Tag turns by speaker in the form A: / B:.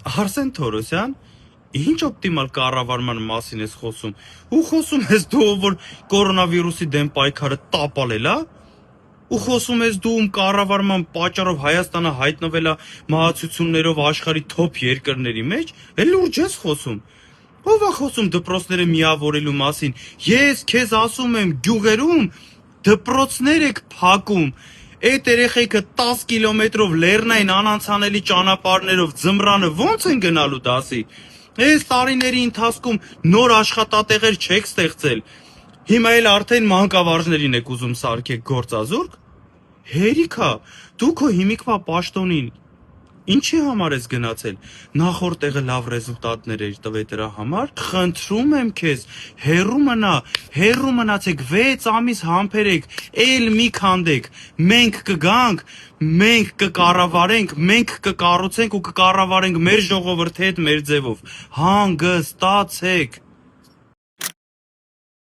A: Արսեն Թորոսյան, ինչ օպտիմալ կառավարման մասին ես խոսում։ Ու խոսում ես դու, որ կորոնավիրուսի դեմ պայքարը տապալել է, ու խոսում ես դու կառավարման պատճառով Հայաստանը հայտնվել է մահացություններով աշխարհի թոփ երկրների մեջ, էլ լուրջ ես խոսում։ Ո՞վ է խոսում դպրոցները միավորելու մասին։ Ես քեզ ասում եմ, գյուղերում դպրոցներ եք փակում։ Այդ երեխեքը 10 կիլոմետրով լեռնային անանցանելի ճանապարհներով ձմռանը ո՞նց են գնալու դասի։ Այս տարիների ընթացքում նոր աշխատատեղեր չեք ստեղծել։ Հիմա էլ արդեն մանկավարժներին եք ուզում սարքեք գործազուրկ։ Հերիքա, դու քո հիմիկվա պաշտոնին ինչի համար ես գնացել։ Նախորդ տեղը լավ ռեզուլտատներ էր տվել դրա համար։ Խնդրում եմ քեզ, հերրու մնացեք 6 ամիս համբերեք, էլ մի քանդեք։ Մենք կգանք, մենք կկառավարենք, մենք կկառուցենք ու կկառավարենք մեր ժողովրդի հետ մեր ձևով։ Հանգստացեք։